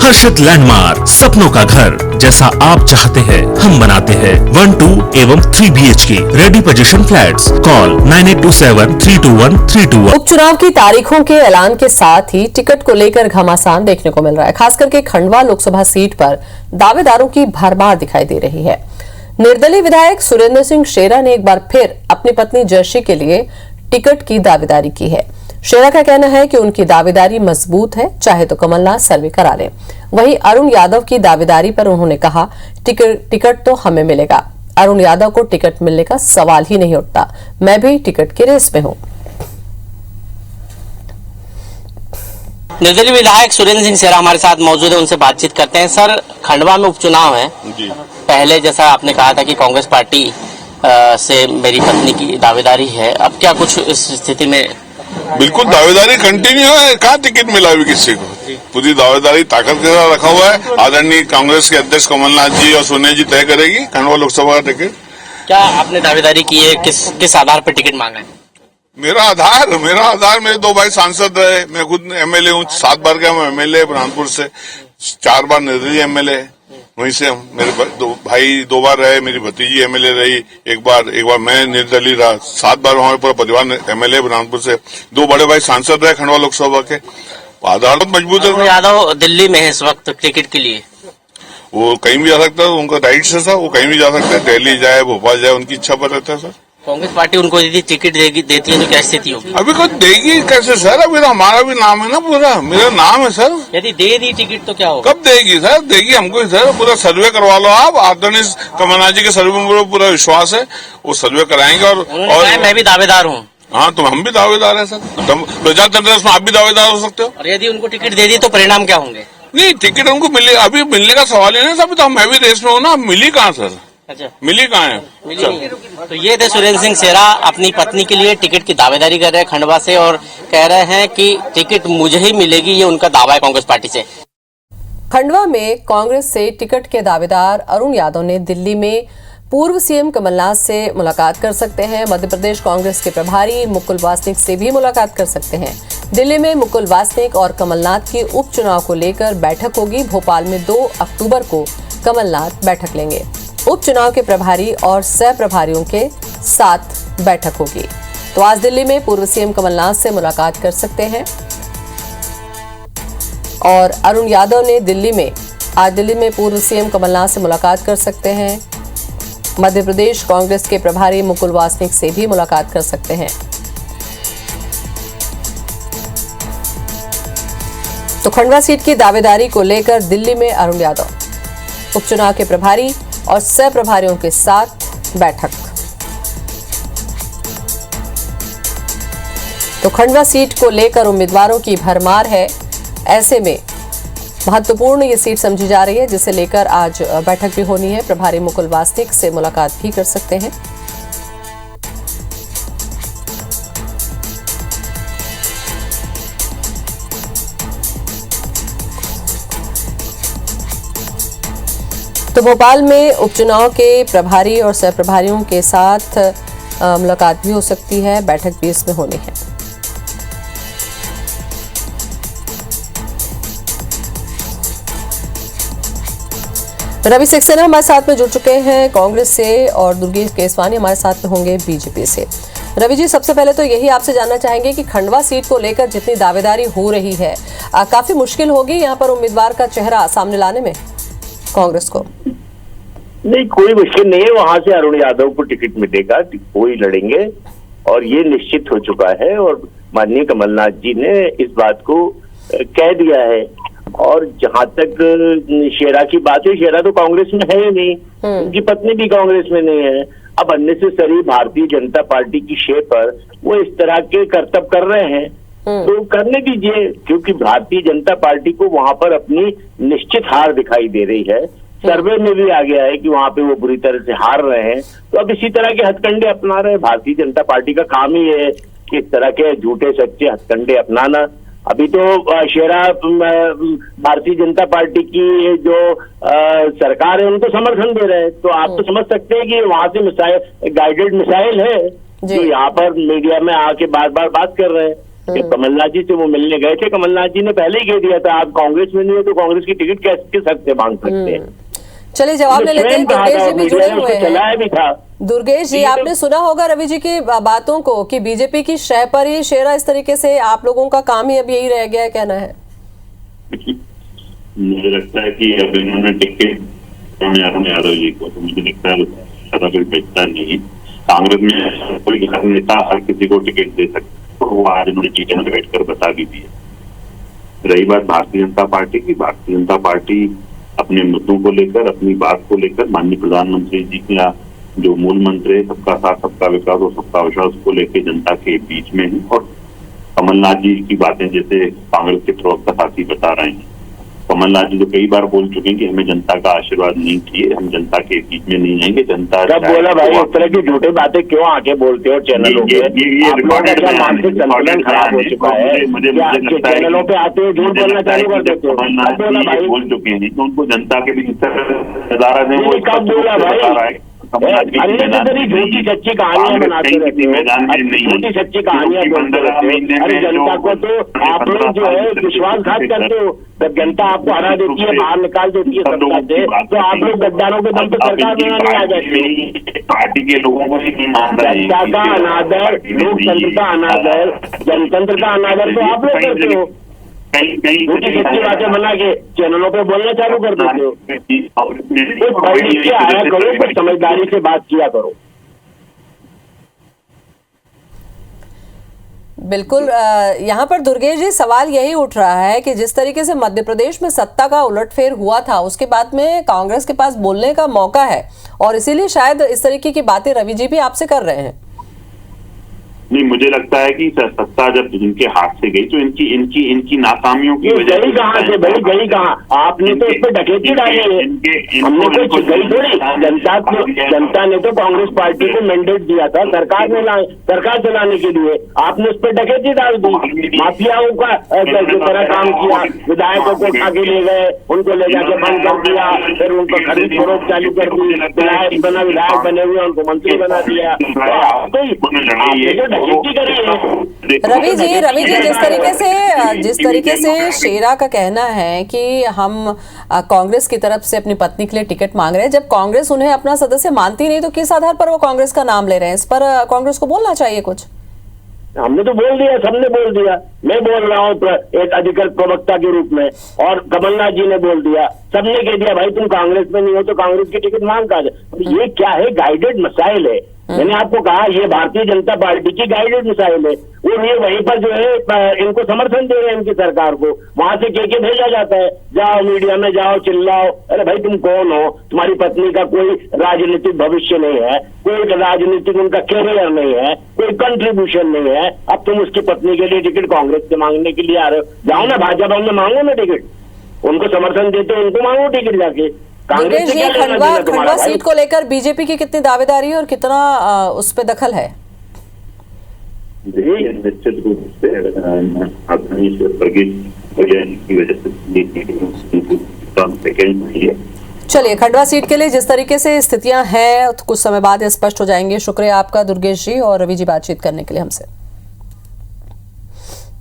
हर्षित landmark, सपनों का घर जैसा आप चाहते हैं हम बनाते हैं। 1, 2 एवं 3 BHK ready position flats. Call 9827321321। उपचुनाव की तारीखों के ऐलान के साथ ही टिकट को लेकर घमासान देखने को मिल रहा है। खास करके खंडवा लोकसभा सीट पर दावेदारों की भरमार दिखाई दे रही है। निर्दलीय विधायक सुरेंद्र सिंह शेरा ने एक बार फिर अपनी पत्नी जर्सी के लिए टिकट की दावेदारी की है। शेरा का कहना है कि उनकी दावेदारी मजबूत है, चाहे तो कमलनाथ सर्वे करा लें। वहीं अरुण यादव की दावेदारी पर उन्होंने कहा, टिकट तो हमें मिलेगा। अरुण यादव को टिकट मिलने का सवाल ही नहीं उठता, मैं भी टिकट की रेस में हूं। निर्दलीय विधायक सुरेंद्र सिंह शेरा हमारे साथ मौजूद है, उनसे बातचीत करते हैं। सर, खंडवा में उपचुनाव है जी। पहले जैसा आपने कहा था कि कांग्रेस पार्टी से मेरी पत्नी की दावेदारी है, अब क्या कुछ इस स्थिति में? बिल्कुल दावेदारी कंटिन्यू है। कहाँ टिकट मिला अभी किसी को? पूरी दावेदारी ताकत के साथ रखा हुआ है। आदरणीय कांग्रेस के अध्यक्ष कमलनाथ जी और सोनिया जी तय करेगी खंडवा लोकसभा का टिकट। क्या आपने दावेदारी की है? किस आधार पर टिकट मांगा है? मेरा आधार मेरे 2 भाई सांसद रहे, मैं खुद MLA हूँ। 7 बार का मैं MLA बुरहानपुर से, 4 बार निर्दलीय MLA। वहीं से मेरे 2 भाई 2 बार रहे, मेरी भतीजी MLA रही, एक बार मैं निर्दलीय रहा। 7 बार हमारे पूरा परिवार MLA बुरहानपुर से। 2 बड़े भाई सांसद रहे खंडवा लोकसभा के। आधार मजबूत है। यादव दिल्ली में है इस वक्त टिकट के लिए, वो कहीं भी जा सकता है, उनका राइट है सर, वो कहीं भी जा सकते हैं। दिल्ली जाए, भोपाल जाए, उनकी इच्छा पर रहता है सर। कांग्रेस पार्टी उनको यदि टिकट देती है तो क्या स्थिति होगी? अभी कुछ देगी कैसे सर? अभी तो हमारा भी नाम है ना, पूरा मेरा नाम है सर। यदि दे दी टिकट तो क्या होगा? कब देगी सर? देगी हमको ही सर। पूरा सर्वे करवा लो आप। आदरणीय कमलनाथ जी के सर्वे में पूरा विश्वास है, वो सर्वे कराएंगे। और मैं भी दावेदार हूँ। हाँ, तो हम भी दावेदार है सर। प्रजातंत्र में आप भी दावेदार हो सकते हो। और यदि उनको टिकट दे दी तो परिणाम क्या होंगे? नहीं, टिकट उनको मिले, अभी मिलने का सवाल ही नहीं सर। तो मैं भी रेस में हूँ ना। मिली कहाँ सर? अच्छा, मिली कहाँ है? मिली। तो ये थे सुरेंद्र सिंह शेरा, अपनी पत्नी के लिए टिकट की दावेदारी कर रहे हैं खंडवा से, और कह रहे हैं कि टिकट मुझे ही मिलेगी, ये उनका दावा है कांग्रेस पार्टी से। खंडवा में कांग्रेस से टिकट के दावेदार अरुण यादव ने दिल्ली में पूर्व CM कमलनाथ से मुलाकात कर सकते हैं। मध्य प्रदेश कांग्रेस के प्रभारी मुकुल वासनिक से भी मुलाकात कर सकते हैं। दिल्ली में मुकुल वासनिक और कमलनाथ की उपचुनाव को लेकर बैठक होगी। भोपाल में 2 अक्टूबर को कमलनाथ बैठक लेंगे। उपचुनाव के प्रभारी और सह प्रभारियों के साथ बैठक होगी। तो आज दिल्ली में पूर्व CM कमलनाथ से मुलाकात कर सकते हैं। और अरुण यादव ने दिल्ली में पूर्व CM कमलनाथ से मुलाकात कर सकते हैं। मध्य प्रदेश कांग्रेस के प्रभारी मुकुल वासनिक से भी मुलाकात कर सकते हैं। तो खंडवा सीट की दावेदारी को लेकर दिल्ली में अरुण यादव, उपचुनाव के प्रभारी और सह प्रभारियों के साथ बैठक। तो खंडवा सीट को लेकर उम्मीदवारों की भरमार है। ऐसे में महत्वपूर्ण ये सीट समझी जा रही है, जिसे लेकर आज बैठक भी होनी है। प्रभारी मुकुल वासनिक से मुलाकात भी कर सकते हैं। तो भोपाल में उपचुनाव के प्रभारी और सह प्रभारियों के साथ मुलाकात भी हो सकती है, बैठक भी इसमें होनी है। रवि सक्सेना हमारे साथ में जुड़ चुके हैं कांग्रेस से, और दुर्गेश केसवानी हमारे साथ में होंगे बीजेपी से। रवि जी, सबसे पहले तो यही आपसे जानना चाहेंगे कि खंडवा सीट को लेकर जितनी दावेदारी हो रही है, काफी मुश्किल होगी यहाँ पर उम्मीदवार का चेहरा सामने लाने में कांग्रेस को? नहीं, कोई मुश्किल नहीं है। वहां से अरुण यादव को टिकट मिलेगा, वही लड़ेंगे और ये निश्चित हो चुका है। और माननीय कमलनाथ जी ने इस बात को कह दिया है। और जहां तक शेरा की बात है, शेरा तो कांग्रेस में है ही नहीं, उनकी पत्नी भी कांग्रेस में नहीं है। अब अननेसेसरी भारतीय जनता पार्टी की शेप पर वो इस तरह के करतब कर रहे हैं, तो करने दीजिए, क्योंकि भारतीय जनता पार्टी को वहां पर अपनी निश्चित हार दिखाई दे रही है। सर्वे में भी आ गया है कि वहां पे वो बुरी तरह से हार रहे हैं। तो अब इसी तरह के हथकंडे अपना रहे। भारतीय जनता पार्टी का काम ही है कि इस तरह के झूठे सच्चे हथकंडे अपनाना। अभी तो शेरा भारतीय जनता पार्टी की जो सरकार है उनको समर्थन दे रहे हैं। तो आप तो समझ सकते हैं कि वहां से गाइडेड मिसाइल है जो यहाँ पर मीडिया में आके बार बार बात कर रहे हैं। जब कमलनाथ जी से वो मिलने गए थे, कमलनाथ जी ने पहले ही कह दिया था आप कांग्रेस में नहीं हो तो कांग्रेस की टिकट कैसे किस हक से मांग सकते हैं। चलिए जवाब ले लेते हैं। दुर्गेश जी भी जुड़े हुए चलाया भी था। हैं। दुर्गेश जी, आपने सुना होगा रवि जी की बातों को कि बीजेपी की शह पर ही शेरा, इस तरीके से आप लोगों का काम ही अब यही रह गया है, कहना है। मुझे लगता है कि अब इन्होंने टिकट अरुण यादव जी को, तो मुझे लगता है ज्यादा कोई बेचता नहीं है। कांग्रेस में कोई हर नेता हर किसी को टिकट दे सकता, तो वो आज इन्होंने चीजें बैठकर बता भी दी है। रही बात भारतीय जनता पार्टी की, भारतीय जनता पार्टी अपने मुद्दों को लेकर, अपनी बात को लेकर माननीय प्रधानमंत्री जी का जो मूल मंत्र है सबका साथ सबका विकास और सबका विश्वास को लेकर जनता के बीच में है। और कमलनाथ जी की बातें जैसे कांग्रेस के प्रवक्ता साथी बता रहे हैं, कमलनाथ जी तो कई बार बोल चुके हैं कि हमें जनता का आशीर्वाद नहीं चाहिए, हम जनता के बीच में नहीं आएंगे। जनता कब बोला भाई? इस तरह की झूठी बातें क्यों आके बोलते हो चैनलों पे? मानसिक संतुलन खराब हो चुका है। मुझे लगता है चैनलों पे आते हो झूठ बोलना चालू कर देते हो। कमलनाथ जी बोल चुके हैं तो उनको जनता के भी नजारा दें। कब बोला भाई? झूठी सच्ची कहानियां बनाते रहते हो, झूठी सच्ची कहानियां बोलते रहते हो। अरे जनता को तो आप लोग जो है विश्वासघात करते हो। जब जनता आपको हरा देती है, बाहर निकाल देती है सत्ता से, तो आप लोग गद्दारों के दम पे सरकार बनाने आ जाते हैं। पार्टी के लोगों को जनता का अनादर, लोकतंत्र का अनादर, जनतंत्र का अनादर तो आप लोग करते हो। झूठी सच्ची बातें बना के चैनलों पे बोलना चालू कर देते हो। पढ़ लिख के आया करो, पर समझदारी से बात किया करो। बिल्कुल, यहाँ पर दुर्गेश जी सवाल यही उठ रहा है कि जिस तरीके से मध्य प्रदेश में सत्ता का उलटफेर हुआ था, उसके बाद में कांग्रेस के पास बोलने का मौका है और इसीलिए शायद इस तरीके की बातें रवि जी भी आपसे कर रहे हैं। नहीं, मुझे लगता है कि सत्ता जब इनके हाथ से गई तो इनकी नाकामियों की वजह गई कहाँ से भाई? गई कहाँ? आपने तो इस पर डकैती डाली है। हमने कोई गई थोड़ी। जनता ने तो कांग्रेस पार्टी को मैंडेट दिया था सरकार चलाने के लिए। आपने उस पर डकैती डाल दी, माफियाओं का तरह काम किया। विधायकों को उठा के ले गए, उनको ले जाके बंद कर दिया, फिर उनको खरीद फरोख्त चालू कर दी। विधायक बने हुए उनको मंत्री बना दिया। रवि जी, जिस तरीके से शेरा का कहना है कि हम कांग्रेस की तरफ से अपनी पत्नी के लिए टिकट मांग रहे हैं, जब कांग्रेस उन्हें अपना सदस्य मानती नहीं तो किस आधार पर वो कांग्रेस का नाम ले रहे हैं? इस पर कांग्रेस को बोलना चाहिए कुछ। हमने तो बोल दिया, सबने बोल दिया। मैं बोल रहा हूँ एक अधिकृत प्रवक्ता के रूप में, और कमलनाथ जी ने बोल दिया, सबने कह दिया भाई तुम कांग्रेस में नहीं हो तो कांग्रेस की टिकट मांग का। ये क्या है? गाइडेड मिसाइल है। मैंने आपको कहा ये भारतीय जनता पार्टी की गाइडेड मिसाइल है। और ये वहीं पर जो है इनको समर्थन दे रहे हैं, इनकी सरकार को। वहां से कह के भेजा जाता है, जाओ मीडिया में जाओ, चिल्लाओ। अरे भाई तुम कौन हो? तुम्हारी पत्नी का कोई राजनीतिक भविष्य नहीं है, कोई राजनीतिक उनका कैरियर नहीं है, कोई कंट्रीब्यूशन नहीं है। अब तुम उसकी पत्नी के लिए टिकट कांग्रेस से मांगने के लिए आ रहे हो। जाओ ना भाजपा में मांगो ना टिकट, उनको समर्थन देते हो, उनको मांगो टिकट जाके। दुर्गेश जी, खंडवा सीट को लेकर बीजेपी की कितनी दावेदारी है और कितना उस पर दखल है? निश्चित रूप से चलिए, खंडवा सीट के लिए जिस तरीके से स्थितियां हैं कुछ समय बाद स्पष्ट हो जाएंगे। शुक्रिया आपका दुर्गेश जी और रवि जी बातचीत करने के लिए हमसे।